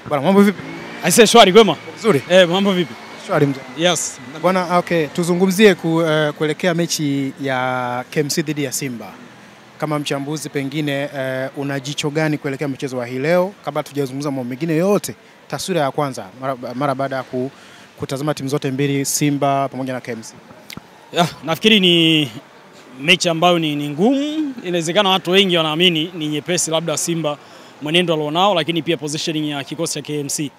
Bwana mambo vipi? Aise shwari kwema? Nzuri. Mambo vipi? Shwari mzee. Yes. Bwana okay, tuzungumzie kuelekea mechi ya KMC dhidi ya Simba. Kama mchambuzi pengine una jicho gani kuelekea mchezo wa hii leo kabla tujazungumza mambo mengine yote? Taswira ya kwanza mara baada ya kutazama timu zote mbili Simba pamoja na KMC. Nafikiri ni mechi ambayo ni ngumu. Inawezekana watu wengi wanaamini ni nyepesi labda Simba mwenendo alionao, lakini pia positioning ya kikosi cha KMC.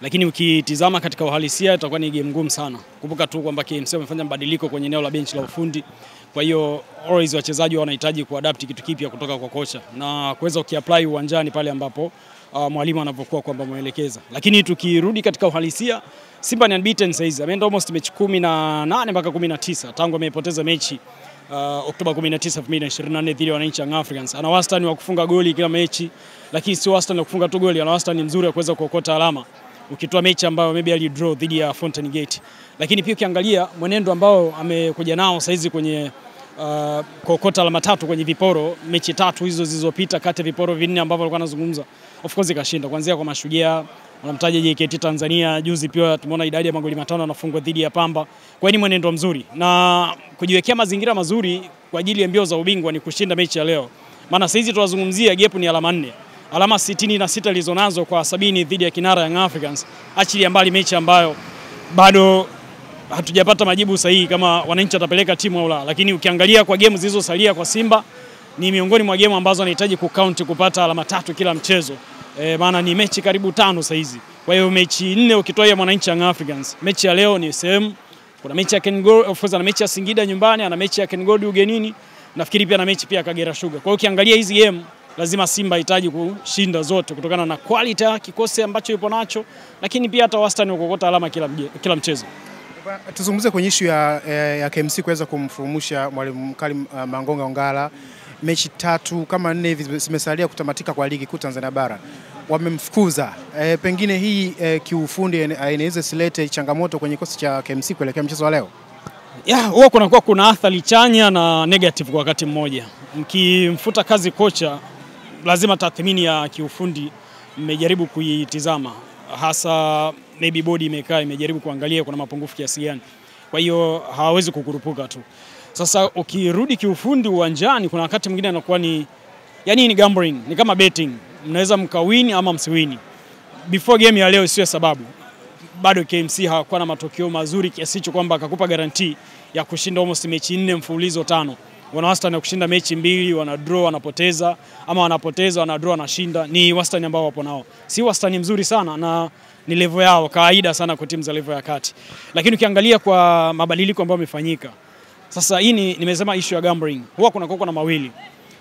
Lakini ukitizama katika uhalisia itakuwa ni game ngumu sana. Kumbuka tu kwamba KMC wamefanya mabadiliko kwenye eneo la bench la ufundi. Kwa hiyo always wachezaji wanahitaji kuadapt kitu kipya kutoka kwa kocha na kuweza kukiapply uwanjani pale ambapo mwalimu anapokuwa kwamba muelekeza. Lakini tukirudi katika uhalisia, Simba ni unbeaten saizi. Ameenda almost mechi 18 mpaka 19 tangu amepoteza mechi Oktoba 19, 2024 dhidi ya wananchi Young Africans. Ana wastani wa kufunga goli kila mechi, lakini si wastani wa kufunga tu goli, ana wastani mzuri wa kuweza kuokota alama. Ukitoa mechi ambayo maybe alidraw dhidi ya Fountain Gate. Lakini pia ukiangalia mwenendo ambao amekuja nao saizi kwenye kuokota alama 3 kwenye viporo, mechi 3 hizo zilizopita kati ya viporo 4 ambavyo alikuwa anazungumza. Of course kashinda kuanzia kwa Mashujaa, wanamtaja JKT Tanzania, juzi pia tumeona idadi ya magoli 5 yanafungwa dhidi ya Pamba. Kwa hiyo ni mwenendo mzuri na kujiwekea mazingira mazuri kwa ajili ya mbio za ubingwa ni kushinda mechi ya leo. Maana saizi tunazungumzia gap ni alama 4. Alama 66 alizonazo kwa 70 dhidi ya kinara Young Africans. Achilia mbali mechi ambayo bado hatujapata majibu sahihi kama wananchi watapeleka timu au la, lakini ukiangalia kwa game zilizosalia kwa Simba ni miongoni mwa game ambazo anahitaji kucount kupata alama 3 kila mchezo. Maana ni mechi karibu 5 saizi. Kwa hiyo mechi 4 ukitoa ya mwananchi Young Africans. Mechi ya leo ni sehemu, kuna mechi ya KenGold, of course ana mechi ya Singida nyumbani, ana mechi ya KenGold ugenini, nafikiri pia na mechi pia Kagera Sugar. Kwa hiyo ukiangalia hizi game lazima Simba hitaji kushinda zote kutokana na quality ya kikosi ambacho yupo nacho, lakini pia hata wastani wa kuokota alama kila mchezo. Tuzungumzie kwenye issue ya KMC kuweza kumfurumusha mwalimu Karim Mangonga Ongala. Mechi 3 kama 4 hivi zimesalia kutamatika kwa ligi kuu Tanzania bara. Wamemfukuza. Pengine hii kiufundi inaweza silete changamoto kwenye kikosi cha KMC kuelekea mchezo wa leo. Huwa kuna athari chanya na negative kwa wakati mmoja. Mkimfuta kazi kocha, lazima tathmini ya kiufundi mmejaribu kuitizama. Hasa maybe body imekaa imejaribu kuangalia kuna mapungufu kiasi gani. Kwa hiyo hawawezi kukurupuka tu. Sasa ukirudi kiufundi uwanjani kuna wakati mwingine anakuwa ni gambling, ni kama betting. Mnaweza mkawini ama msiwini. Before game ya leo isiyo sababu. Bado KMC hawakuwa na matokeo mazuri kiasi hicho kwamba akakupa guarantee ya kushinda almost mechi 4 mfululizo 5. Wana wastani wa kushinda mechi 2, wana draw wanapoteza, ama wanapoteza wana draw wanashinda. Ni wastani ambao wapo nao. Si wastani mzuri sana na ni level yao kawaida sana kwa timu za level ya kati. Lakini ukiangalia kwa mabadiliko ambayo yamefanyika. Sasa hii nimesema issue ya gambling. Huwa kuna mawili.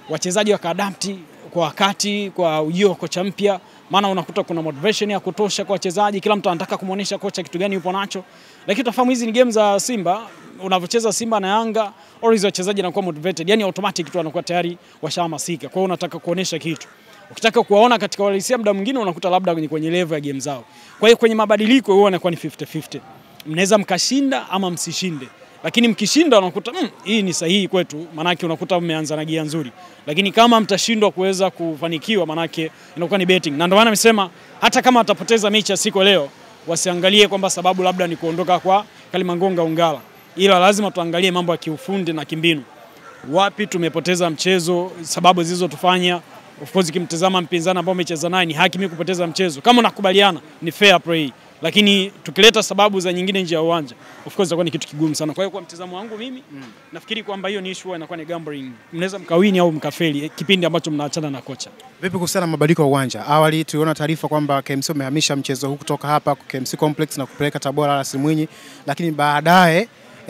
Wachezaji wakaadapti kwa wakati, kwa ujio wa kocha mpya, maana unakuta kuna motivation ya kutosha kwa wachezaji, kila mtu anataka kumuonesha kocha kitu gani yupo nacho. Lakini utafahamu hizi ni game za Simba, unavyocheza Simba na Yanga, always wachezaji wanakuwa motivated, yani automatic tu wanakuwa tayari washahamasika. Kwa hiyo unataka kuonesha kitu. Ukitaka kuwaona katika uhalisia muda mwingine unakuta labda kwenye level ya game zao. Kwa hiyo kwenye mabadiliko huwa inakuwa ni 50-50. Mnaweza mkashinda ama msishinde. Lakini mkishinda unakuta hii ni sahihi kwetu, manake unakuta mmeanza na gia nzuri. Lakini kama mtashindwa kuweza kufanikiwa manake inakuwa ni betting. Na ndio maana nimesema hata kama atapoteza mechi ya siku leo, wasiangalie kwamba sababu labda ni kuondoka kwa Karim Mangonga Ongala. Ila lazima tuangalie mambo ya kiufundi na kimbinu. Wapi tumepoteza mchezo, sababu zilizotufanya. Of course kimtazama mpinzani ambao umecheza naye ni haki mimi kupoteza mchezo. Kama unakubaliana ni fair play. Lakini tukileta sababu za nyingine nje ya uwanja, of course itakuwa ni kitu kigumu sana. Kwa hiyo kwa mtazamo wangu mimi nafikiri kwamba hiyo ni issue inakuwa ni gambling. Mnaweza mkawini au mkafeli kipindi ambacho mnaachana na kocha. Vipi kuhusiana na mabadiliko ya uwanja? Awali tuliona taarifa kwamba KMC umehamisha mchezo huu kutoka hapa KMC Complex na kupeleka Tabora Ras Mwinyi, lakini baadaye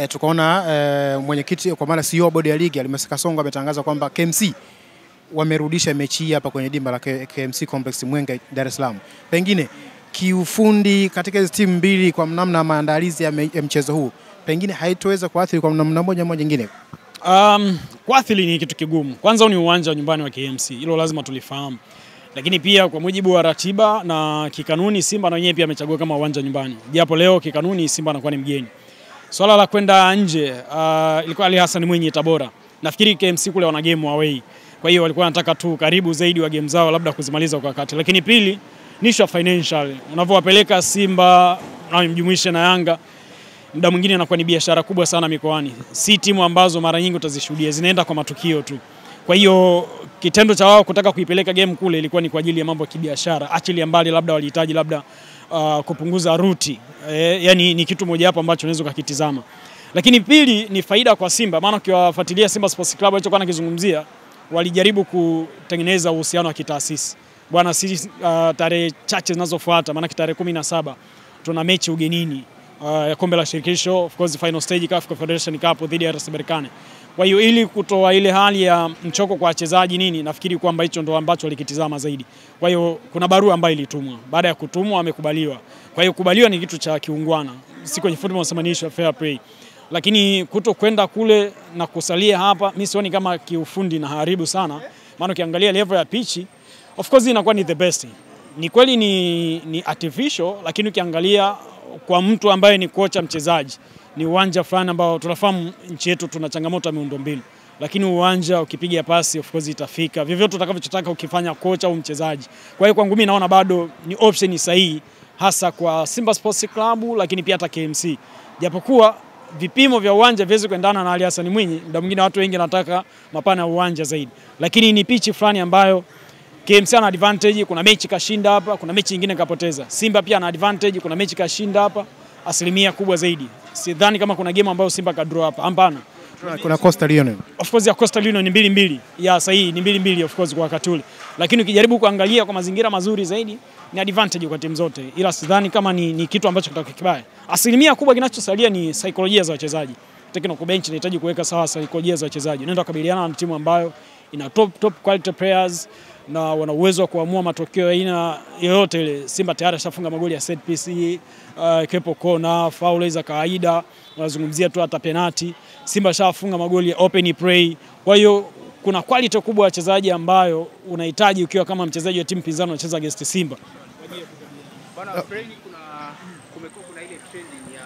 tukaona mwenyekiti kwa maana CEO bodi ya ligi Alimasi Kasongo ametangaza kwamba KMC wamerudisha mechi hii hapa kwenye dimba la KMC Complex Mwenga Dar es Salaam. Pengine kiufundi katika hizo timu mbili kwa namna maandalizi ya mchezo huu pengine haitoweza kuathiri kwa namna moja nyingine. Kuathiri ni kitu kigumu. Kwanza ni uwanja wa nyumbani wa KMC. Hilo lazima tulifahamu. Lakini pia kwa mujibu wa ratiba na kikanuni Simba na wenyewe pia amechagua kama uwanja nyumbani. Japo leo kikanuni Simba anakuwa ni mgeni. Swala la kwenda nje ilikuwa Ali Hassan Mwinyi Tabora. Nafikiri KMC kule wana game away. Kwa hiyo walikuwa wanataka tu karibu zaidi wa game zao labda kuzimaliza kwa wakati. Lakini pili ni issue financial. Unavyowapeleka Simba na mjumuishe na Yanga, muda mwingine inakuwa ni biashara kubwa sana mikoani. Si timu ambazo mara nyingi utazishuhudia zinaenda kwa matukio tu. Kwa hiyo kitendo cha wao kutaka kuipeleka game kule ilikuwa ni kwa ajili ya mambo ya kibiashara. Actually mbali labda walihitaji labda kupunguza ruti. Yani ni kitu moja hapo ambacho unaweza kukitizama. Lakini pili ni faida kwa Simba, maana ukiwafuatilia Simba Sports Club walichokuwa nakizungumzia, walijaribu kutengeneza uhusiano wa kitaasisi. Bwana sisi tarehe chache zinazofuata, maana tarehe 17 tuna mechi ugenini ya kombe la shirikisho, of course final stage CAF Confederation Cup dhidi ya RS Berkane. Kwa hiyo ili kutoa ile hali ya mchoko kwa wachezaji nini, nafikiri kwamba hicho ndo ambacho walikitizama zaidi. Kwa hiyo kuna barua ambayo ilitumwa. Baada ya kutumwa amekubaliwa. Kwa hiyo kubaliwa ni kitu cha kiungwana. Si kwenye football unasemanisha fair play. Lakini kutokwenda kule na kusalia hapa, mimi sioni kama kiufundi na haribu sana. Maana ukiangalia level ya pitch, of course inakuwa ni the best. Ni kweli ni artificial, lakini ukiangalia kwa mtu ambaye ni kocha mchezaji, ni uwanja fulani ambao tunafahamu nchi yetu tuna changamoto ya miundombinu. Lakini uwanja ukipiga pasi of course itafika. Vyovyote utakavyotaka ukifanya kocha au mchezaji. Kwa hiyo kwangu mimi naona bado ni option sahihi hasa kwa Simba Sports Club, lakini pia hata KMC. Japokuwa vipimo vya uwanja viweze kuendana na Ali Hassan Mwinyi, muda mwingine watu wengi wanataka mapana ya uwanja zaidi. Lakini ni pitch fulani ambayo KMC ana advantage, kuna mechi kashinda hapa, kuna mechi nyingine kapoteza. Simba pia ana advantage, kuna mechi kashinda hapa, asilimia kubwa zaidi. Sidhani kama kuna game ambayo Simba ka draw hapa. Hapana. Kuna Coastal Union. Of course ya Coastal Union ni 2-2. Ya sahihi ni 2-2 of course kwa wakati ule. Lakini ukijaribu kuangalia kwa mazingira mazuri zaidi ni advantage kwa timu zote. Ila sidhani kama ni kitu ambacho kitakuwa kibaya. Asilimia kubwa kinachosalia ni saikolojia za wachezaji. Technical bench inahitaji kuweka sawa saikolojia za wachezaji. Unaenda kukabiliana na timu ambayo ina top quality players na wana uwezo wa kuamua matokeo aina yoyote ile. Simba tayari ashafunga magoli ya set piece, kepo kona, foul za kawaida, wanazungumzia tu hata penalty. Simba ashafunga magoli ya open play. Kwa hiyo kuna quality kubwa ya wachezaji ambayo unahitaji ukiwa kama mchezaji wa timu pinzani unacheza against Simba. Bwana Fred, kuna ile trending ya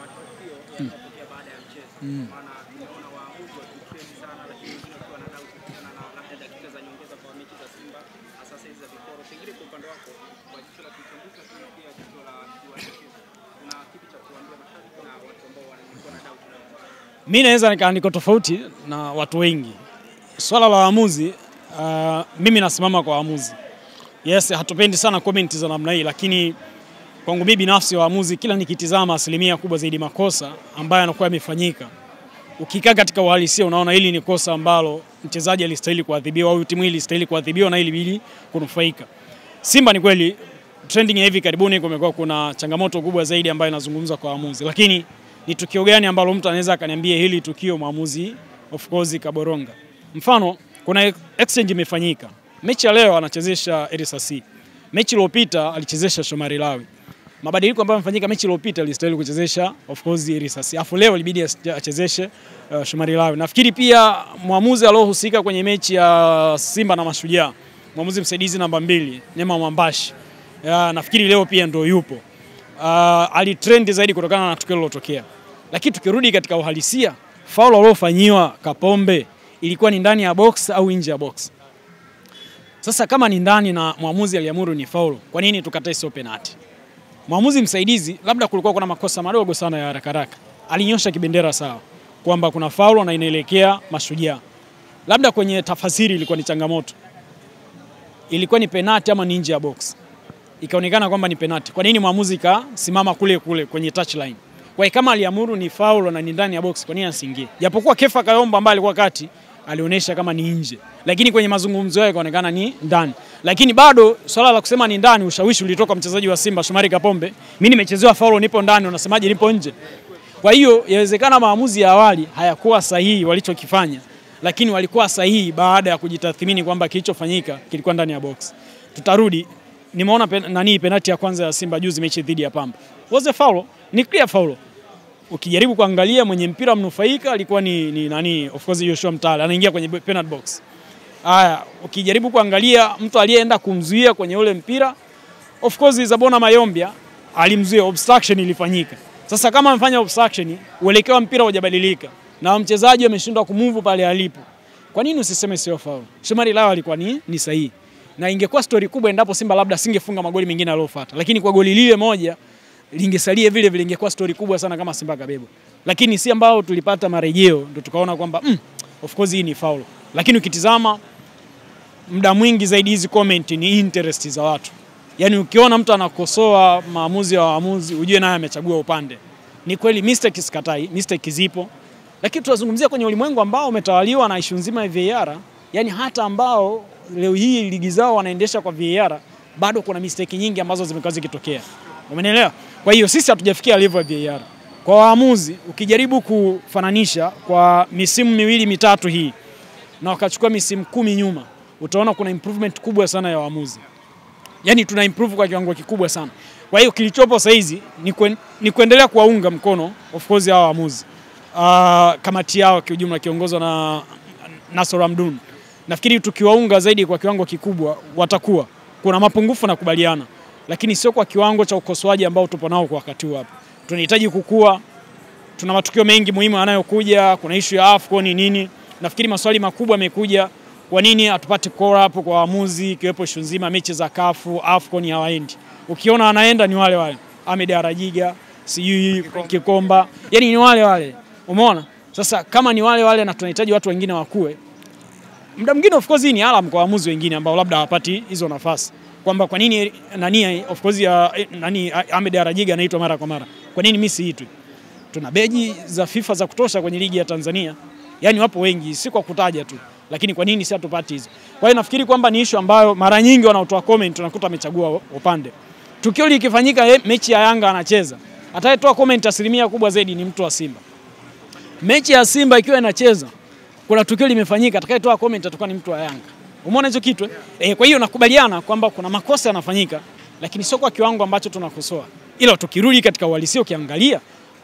matukio yanayotokea baada ya mchezo. Maana tunaona waamuzi wakitrend sana, lakini wengine wakiwa na doubt kutokana na labda dakika za nyongeza kwa mechi za Simba, hasa hizi za vikoro. Pengine kwa upande wako, kwa jicho la kuchunguza pia jicho la kiuandishi, kuna kipi cha kuambia mashabiki na watu ambao wanakuwa na doubt na mimi naweza nikaandika tofauti na watu wengi. Swala la waamuzi, mimi nasimama kwa waamuzi. Yes, hatupendi sana comment za namna hii, lakini kwangu mimi binafsi waamuzi kila nikitizama asilimia kubwa zaidi makosa ambayo yanakuwa yamefanyika. Ukikaa katika uhalisia unaona hili ni kosa ambalo mchezaji alistahili kuadhibiwa au timu hii ilistahili kuadhibiwa na hili bili kunufaika. Simba ni kweli trending ya hivi karibuni kumekuwa kuna changamoto kubwa zaidi ambayo inazungumzwa kwa waamuzi. Lakini ni tukio gani ambalo mtu anaweza akaniambia hili tukio maamuzi of course kaboronga? Mfano kuna exchange imefanyika. Mechi ya leo anachezesha Erisasi. Mechi iliyopita alichezesha Shomari Lawi. Mabadiliko ambayo yamefanyika mechi iliyopita alistahili kuchezesha of course Erisasi. Afu leo ilibidi achezeshe Shomari Lawi. Nafikiri pia muamuzi alohusika kwenye mechi ya Simba na Mashujaa, muamuzi msaidizi namba 2, Neema Mwambashi. Nafikiri leo pia ndio yupo. Alitrend zaidi kutokana na tukio lilotokea. Lakini tukirudi katika uhalisia, foul aliyofanyiwa Kapombe ilikuwa ni ndani ya box au nje ya box? Sasa kama ni ndani na muamuzi aliamuru ni foul, kwa nini tukatae sio penalty? Muamuzi msaidizi labda kulikuwa kuna makosa madogo sana ya haraka. Alinyosha kibendera sawa kwamba kuna foul na inaelekea Mashujaa. Labda kwenye tafasiri ilikuwa ni changamoto. Ilikuwa ni penalty ama ni nje ya box? Ikaonekana kwamba ni penalty. Kwa nini muamuzi kasimama kule kwenye touchline? Kwa hiyo kama aliamuru ni foul na ni ndani ya box, kwa nini asiingie? Japokuwa Kefa Kayomba ambaye alikuwa kati alionyesha kama ni nje, lakini kwenye mazungumzo yake ikaonekana ni ndani. Lakini bado swala la kusema ni ndani, ushawishi ulitoka mchezaji wa Simba Shomari Kapombe. Mimi nimechezewa foul nipo ndani, unasemaje nipo nje? Kwa hiyo inawezekana maamuzi ya awali hayakuwa sahihi walichokifanya, lakini walikuwa sahihi baada ya kujitathmini kwamba kilichofanyika kilikuwa ndani ya box. Tutarudi, nimeona penalty ya kwanza ya Simba juzi mechi dhidi ya Pamba. Was a foul? Ni clear foul. Ukijaribu kuangalia mwenye mpira mnufaika alikuwa ni of course Joshua Mtale, anaingia kwenye penalty box. Haya, ukijaribu kuangalia mtu aliyeenda kumzuia kwenye ule mpira of course Zabona Mayombia alimzuia, obstruction ilifanyika. Sasa kama amefanya obstruction, uelekeo wa mpira hujabadilika na mchezaji ameshindwa kumove pale alipo, kwa nini usiseme sio foul? Shomari Lawi alikuwa ni sahihi. na ingekuwa story kubwa endapo Simba labda singefunga magoli mengine aliyofuata, lakini kwa goli lile moja lingesalia vile vile, ingekuwa story kubwa sana kama Simba kabeba. Lakini si ambao tulipata marejeo ndio tukaona kwamba of course hii ni foul. Lakini ukitizama muda mwingi zaidi hizi comment ni interest za watu. Yaani ukiona mtu anakosoa maamuzi ya waamuzi ujue naye amechagua upande. Ni kweli mistake sikatai, mistake zipo. Lakini tunazungumzia kwenye ulimwengu ambao umetawaliwa na issue nzima ya VAR, yani hata ambao leo hii ligi zao wanaendesha kwa VAR bado kuna mistake nyingi ambazo zimekuwa zikitokea. Umeelewa? Kwa hiyo sisi hatujafikia level ya VAR. Kwa waamuzi ukijaribu kufananisha kwa misimu miwili mitatu hii na wakachukua misimu 10 nyuma, utaona kuna improvement kubwa sana ya waamuzi. Yani tuna improve kwa kiwango kikubwa sana. Kwa hiyo kilichopo sasa hizi ni kuendelea kuwaunga mkono of course hao waamuzi. Kamati yao kwa ujumla kiongozwa na Nasor Hamdun. Nafikiri tukiwaunga zaidi kwa kiwango kikubwa watakuwa kuna mapungufu na kubaliana, lakini sio kwa kiwango cha ukosoaji ambao tupo nao kwa wakati huu hapa. Tunahitaji kukua, tuna matukio mengi muhimu yanayokuja, kuna issue ya AFCON nini. Nafikiri maswali makubwa yamekuja, kwa nini hatupati call up kwa waamuzi kiwepo issue nzima mechi za CAF, AFCON hawaendi. Ukiona anaenda ni wale wale. Ahmed Arajiga, sijui Kikomba, yani ni wale wale. Umeona? Sasa kama ni wale wale na tunahitaji watu wengine wakue, muda mwingine of course ni alarm kwa waamuzi wengine ambao labda hawapati hizo nafasi. Kwamba kwa nini of course Ahmed Arajiga anaitwa mara kwa mara. Kwa nini mimi siitwi? Tuna beji za FIFA za kutosha kwenye ligi ya Tanzania. Yaani wapo wengi, si kwa kutaja tu. Lakini kwa nini si hatupati hizo? Kwa hiyo nafikiri kwamba ni issue ambayo mara nyingi wanaotoa comment tunakuta amechagua upande. Tukio likifanyika mechi ya Yanga anacheza, atayetoa comment asilimia kubwa zaidi ni mtu wa Simba. Mechi ya Simba ikiwa inacheza, kuna tukio limefanyika, atakayetoa comment atakuwa ni mtu wa Yanga. Umeona hizo kitu? Kwa hiyo nakubaliana kwamba kuna makosa yanafanyika, lakini sio kwa kiwango ambacho tunakosoa. Ila tukirudi katika uhalisia ukiangalia,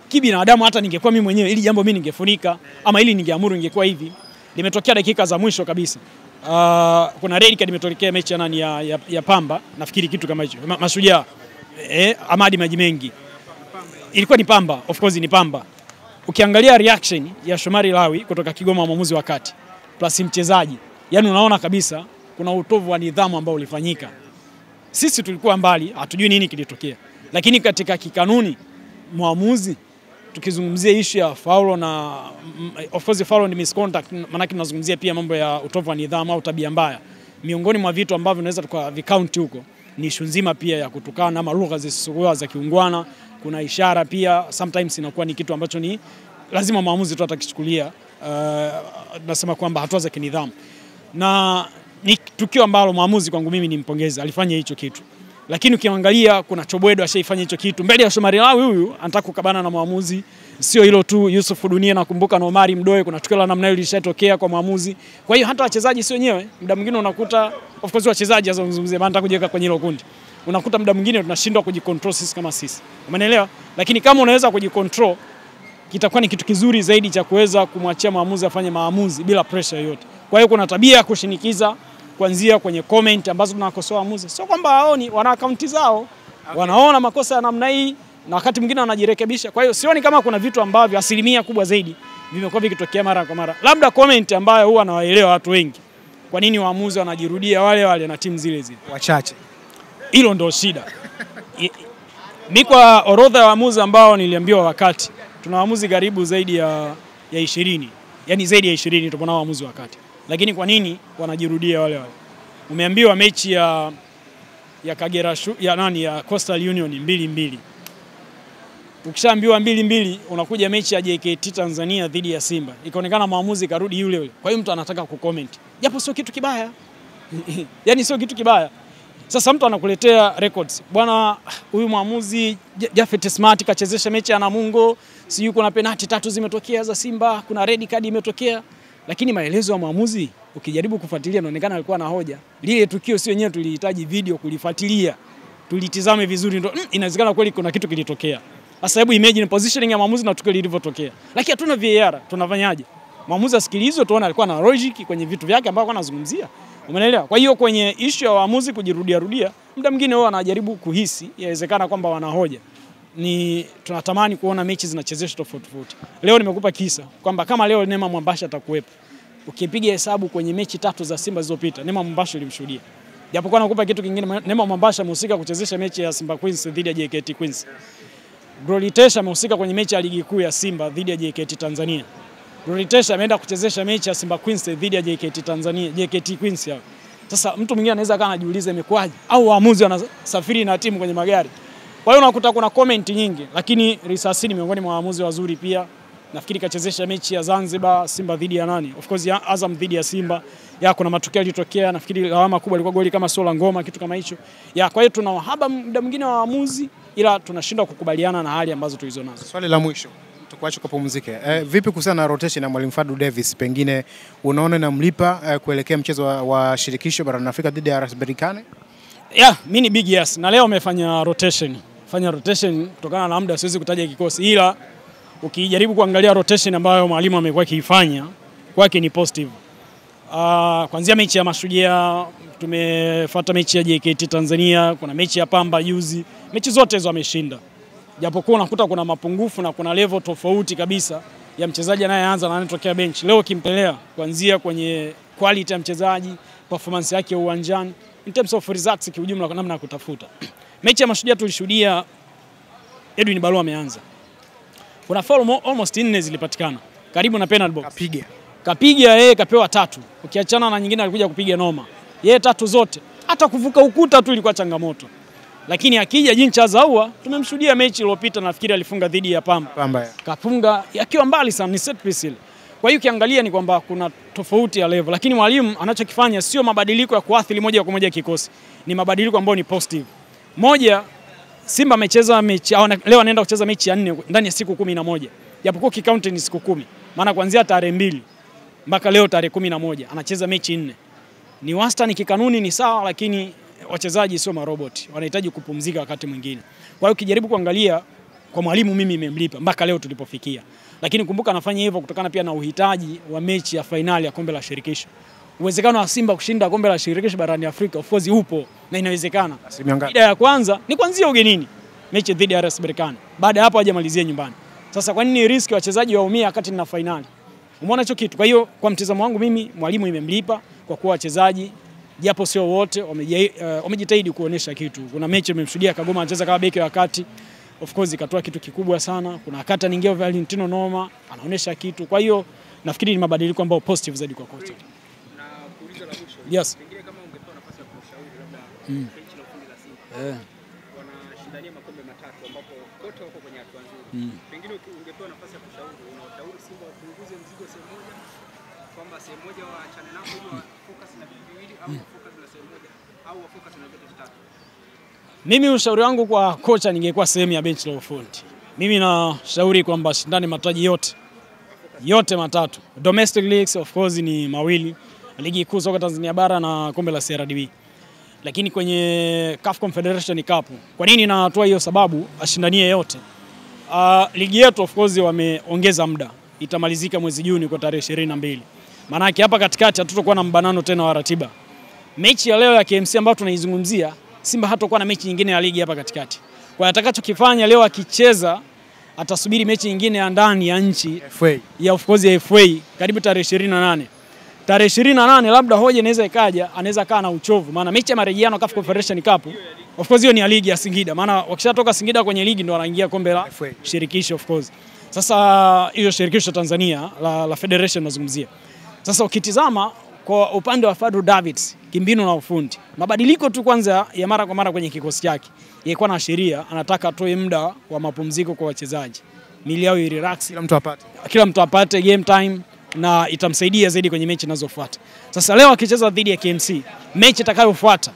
kibinadamu hata ningekuwa mimi mwenyewe ili jambo mimi ningefunika ama ili ningeamuru ingekuwa hivi. Limetokea dakika za mwisho kabisa. Kuna red card imetokea mechi ya nani ya Pamba, nafikiri kitu kama hicho. Mashujaa. Ahmadi Maji Mengi. Ilikuwa ni Pamba, of course ni Pamba. Ukiangalia reaction ya Shomari Lawi kutoka Kigoma mwamuzi wa kati plus mchezaji, yani unaona kabisa kuna utovu wa nidhamu ambao ulifanyika. Sisi tulikuwa mbali, hatujui nini kilitokea. Lakini katika kikanuni mwamuzi tukizungumzia issue ya foul na of course foul ni misconduct, maana tunazungumzia pia mambo ya utovu wa nidhamu au tabia mbaya. Miongoni mwa vitu ambavyo tunaweza tukavicount huko ni issue nzima pia ya kutukana ama lugha zisizokuwa za kiungwana. Kuna ishara pia sometimes inakuwa ni kitu ambacho ni lazima maamuzi tu atakichukulia, nasema kwamba hatua za kinidhamu. Na ni tukio ambalo maamuzi kwangu mimi nimpongeza, alifanya hicho kitu. Lakini ukiangalia kuna Chobwedo ashaifanya hicho kitu. Mbele ya Shomari Lawi huyu anataka kukabana na maamuzi. Sio hilo tu, Yusuf Dunia nakumbuka na Omari Mdoe kuna tukio la namna hiyo lilishatokea kwa maamuzi. Kwa hiyo hata wachezaji sio wenyewe, muda mwingine unakuta of course wachezaji azungumzie maana kujiweka kwenye hilo kundi. Unakuta muda mwingine tunashindwa kujicontrol sisi kama sisi. Umeelewa? Lakini kama unaweza kujicontrol kitakuwa ni kitu kizuri zaidi cha kuweza kumwachia maamuzi afanye maamuzi bila pressure yoyote. Kwa hiyo kuna tabia ya kushinikiza kuanzia kwenye comment ambazo tunakosoa waamuzi. Sio kwamba haoni, wana akaunti zao. Wanaona makosa ya namna hii na wakati mwingine wanajirekebisha. Kwa hiyo sioni kama kuna vitu ambavyo asilimia kubwa zaidi vimekuwa vikitokea mara kwa mara. Labda comment ambayo huwa nawaelewa watu wengi. Kwa nini waamuzi wanajirudia wale wale na timu zile zile? Wachache. Hilo ndio shida. Mimi kwa orodha ya waamuzi ambao niliambiwa wakati, tuna waamuzi karibu zaidi ya 20. Yaani zaidi ya 20 tupo nao waamuzi wakati. Lakini kwa nini wanajirudia wale wale? Umeambiwa mechi ya Kagera ya Coastal Union 2-2. Ukishaambiwa 2-2 unakuja mechi ya JKT Tanzania dhidi ya Simba. Ikaonekana maamuzi karudi yule yule. Kwa hiyo mtu anataka kucomment. Japo sio kitu kibaya. Yaani sio kitu kibaya. Sasa mtu anakuletea records. Bwana huyu mwamuzi Jafet Smart kachezesha mechi ya Namungo, sijui kuna penalti 3 zimetokea za Simba, kuna red card imetokea. Lakini maelezo ya mwamuzi ukijaribu kufuatilia inaonekana alikuwa na hoja. Lile tukio sio wenyewe tulihitaji video kulifuatilia. Tulitizame vizuri ndio inawezekana kweli kuna kitu kilitokea. Sasa hebu imagine positioning ya mwamuzi na tukio lilivyotokea. Lakini hatuna VAR, tunafanyaje? Mwamuzi asikilizwe tuone alikuwa na logic kwenye vitu vyake ambavyo anazungumzia. Umeelewa? Kwa hiyo kwenye issue ya waamuzi kujirudia muda mwingine wao wanajaribu kuhisi inawezekana kwamba wana hoja. Ni tunatamani kuona mechi zinachezeshwa tofauti tofauti. Leo nimekupa kisa kwamba kama leo Neema Mwambasha atakuwepo. Ukipiga hesabu kwenye mechi 3 za Simba zilizopita, Neema Mwambasha ilimshuhudia. Japokuwa nakupa kitu kingine, Neema Mwambasha amehusika kuchezesha mechi ya Simba Queens dhidi ya JKT Queens. Gloritesha amehusika kwenye mechi ya ligi kuu ya Simba dhidi ya JKT Tanzania. Gloritesha ameenda kuchezesha mechi ya Simba Queens dhidi ya JKT Tanzania, JKT Queens yao. Sasa mtu mwingine anaweza kana anajiuliza imekwaje, au waamuzi wanasafiri na timu kwenye magari. Kwa hiyo unakuta kuna comment nyingi, lakini Risasi ni miongoni mwa waamuzi wazuri pia. Nafikiri kachezesha mechi ya Zanzibar Simba dhidi ya nani? Of course ya Azam dhidi ya Simba. Ya kuna matukio yalitokea, nafikiri lawama kubwa ilikuwa goli kama Sola Ngoma kitu kama hicho. Ya kwa hiyo tuna wahaba muda mwingine wa waamuzi, ila tunashindwa kukubaliana na hali ambazo tulizo nazo. Swali la mwisho tukuache kupumzike. Vipi kuhusiana na rotation ya Mwalimu Fadlu Davis, pengine unaona inamlipa kuelekea mchezo wa shirikisho barani Afrika dhidi ya RS Berkane? Mimi ni big yes. Na leo amefanya rotation. Fanya rotation kutokana na muda siwezi kutaja kikosi, ila ukijaribu kuangalia rotation ambayo mwalimu amekuwa akifanya kwake ni positive. Kuanzia mechi ya Mashujaa, tumefuata mechi ya JKT Tanzania, kuna mechi ya Pamba juzi, mechi zote hizo ameshinda. Japokuwa unakuta kuna mapungufu na kuna level tofauti kabisa ya mchezaji anayeanza na anatokea bench. Leo kimpelea kuanzia kwenye quality ya mchezaji, performance yake uwanjani, in terms of results kiujumla kwa namna ya kutafuta. Mechi ya Mashujaa tulishuhudia Edwin Barua ameanza. Kuna foul almost 4 zilipatikana. Karibu na penalty box. Kapiga yeye kapewa 3. Ukiachana na nyingine alikuja kupiga noma. Yeye 3 zote. Hata kuvuka ukuta tu ilikuwa changamoto. Lakini akija Jincha Zaua tumemshuhudia mechi iliyopita, nafikiri alifunga dhidi ya Pamba. Kafunga akiwa mbali sana, ni set piece ile. Kwa hiyo ukiangalia ni kwamba kuna tofauti ya level, lakini mwalimu anachokifanya sio mabadiliko ya kuathiri moja kwa moja kikosi. Ni mabadiliko ambayo ni positive. Moja, Simba amecheza mechi leo anaenda kucheza mechi ya 4 ndani ya siku 11. Japokuwa kikaunti ni siku 10. Maana kuanzia tarehe 2 mpaka leo tarehe 11 anacheza mechi 4. Ni wastani kikanuni ni sawa, lakini wachezaji sio maroboti. Wanahitaji kupumzika wakati mwingine. Kwa hiyo ukijaribu kuangalia kwa mwalimu mimi imemlipa mpaka leo tulipofikia. Lakini kumbuka anafanya hivyo kutokana pia na uhitaji wa mechi ya finali ya kombe la shirikisho. Uwezekano wa Simba kushinda kombe la shirikisho barani Afrika of course upo na inawezekana. Shida ya kwanza ni kuanzia ugenini mechi dhidi ya RS Berkane. Baada ya hapo hajamalizia nyumbani. Sasa kwa nini riski wachezaji waumie wakati na finali? Umeona hicho kitu. Kwa hiyo kwa mtazamo wangu mimi mwalimu imemlipa kwa kuwa wachezaji japo sio wote wamejitahidi kuonesha kitu. Kuna mechi nimemshuhudia Kagoma anacheza kama beki wa kati. Of course ikatoa kitu kikubwa sana. Kuna wakati anaingia Valentino Noma anaonesha kitu. Kwa hiyo nafikiri ni mabadiliko ambayo positive zaidi kwa kocha. Na kuuliza la mwisho. Yes. Pengine kama ungepewa nafasi ya kumshauri labda benchi la kundi la Simba. Wanashindania makombe matatu ambapo kote wako kwenye hatua nzuri. Pengine ungepewa nafasi ya kushauri, unashauri Simba wapunguze mzigo sehemu moja, kwamba sehemu moja waachane nao ili focus na vitu viwili au focus na sehemu moja au focus na vitu vitatu. Mimi ushauri wangu kwa kocha ningekuwa sehemu ya benchi la ufundi. Mimi nashauri kwamba shindane mataji yote matatu. Domestic leagues of course ni mawili, ligi kuu soka Tanzania bara na kombe la CRDB. Lakini kwenye CAF Confederation Cup, kwa nini natoa hiyo sababu ashindanie yote? Ligi yetu of course wameongeza muda. Itamalizika mwezi Juni kwa tarehe 22. Maana yake hapa katikati hatutakuwa na mbanano tena wa ratiba. Mechi ya leo ya KMC ambayo tunaizungumzia, Simba hatakuwa na mechi nyingine ya ligi hapa katikati. Kwa atakachokifanya leo akicheza atasubiri mechi nyingine ya ndani ya nchi FA. Ya of course ya FA karibu tarehe 28. Tarehe 28 labda hoja inaweza ikaja, anaweza kaa na uchovu. Maana mechi ya marejeano CAF Confederation Cup of course hiyo ni ya ligi ya Singida. Maana wakishatoka Singida kwenye ligi ndo wanaingia kombe la shirikisho of course. Sasa hiyo shirikisho Tanzania la Federation nazungumzia. Sasa ukitizama kwa upande wa Fadlu Davids, kimbinu na ufundi, mabadiliko tu kwanza ya mara kwa mara kwenye kikosi chake. Yeye na sheria anataka atoe muda wa mapumziko kwa wachezaji. Mili yao relax, kila mtu apate game time na itamsaidia zaidi kwenye mechi zinazofuata. Sasa leo akicheza dhidi ya KMC, mechi itakayofuata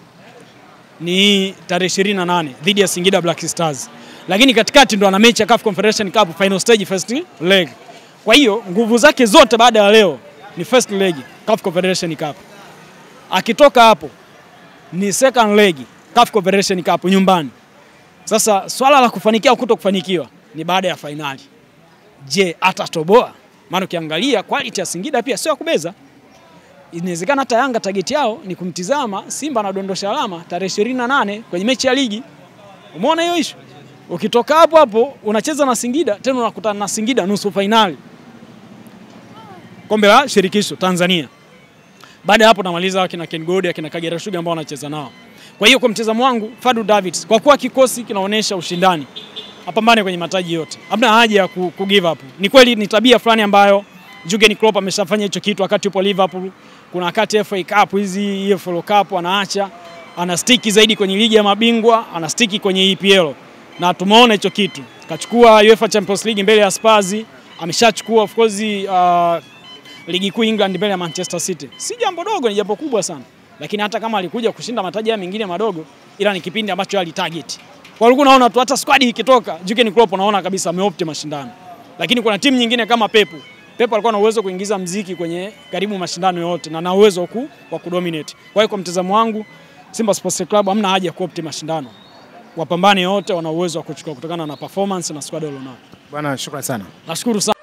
ni tarehe 28 dhidi ya Singida Black Stars. Lakini katikati ndo ana mechi ya CAF Confederation Cup final stage first leg. Kwa hiyo nguvu zake zote baada ya leo ni first leg CAF Confederation Cup. Akitoka hapo ni second leg CAF Confederation Cup nyumbani. Sasa swala la kufanikiwa au kutokufanikiwa ni baada ya finali. Je, atatoboa? Maana ukiangalia quality ya Singida pia sio kubeza. Inawezekana hata Yanga target yao ni kumtizama Simba anadondosha alama tarehe 28 kwenye mechi ya ligi. Umeona hiyo issue? Ukitoka hapo unacheza na Singida, tena unakutana na Singida nusu finali kombe la shirikisho Tanzania. Baada ya hapo namaliza akina Ken Gode, akina Kagera Sugar ambao wanacheza nao. Kwa hiyo kwa mtazamo wangu Fadlu Davids, kwa kuwa kikosi kinaonesha ushindani, apambane kwenye mataji yote. Hamna haja ya ku give up. Ni kweli ni tabia fulani ambayo Jurgen Klopp ameshafanya hicho kitu wakati yupo Liverpool. Kuna wakati FA Cup hizi EFL Cup anaacha, anastiki zaidi kwenye ligi ya mabingwa, anastiki kwenye EPL. Na tumeona hicho kitu. Kachukua UEFA Champions League mbele ya Spurs, ameshachukua of course ligi kuu England mbele ya Manchester City. Si jambo dogo, ni jambo kubwa sana. Lakini hata kama alikuja kushinda mataji mengine madogo, ila ni kipindi ambacho alitarget. Kwa hiyo unaona tu hata squad ikitoka, Jurgen Klopp unaona kabisa ameopte mashindano. Lakini kuna timu nyingine kama Pep alikuwa na uwezo kuingiza mziki kwenye karibu mashindano yote na uwezo wa kudominate. Kwa hiyo kwa mtazamo wangu Simba Sports Club hamna haja ya kuopte mashindano. Wapambane wote, wana uwezo wa kuchukua kutokana na performance na squad walionao. Bwana, shukrani sana. Nashukuru sana.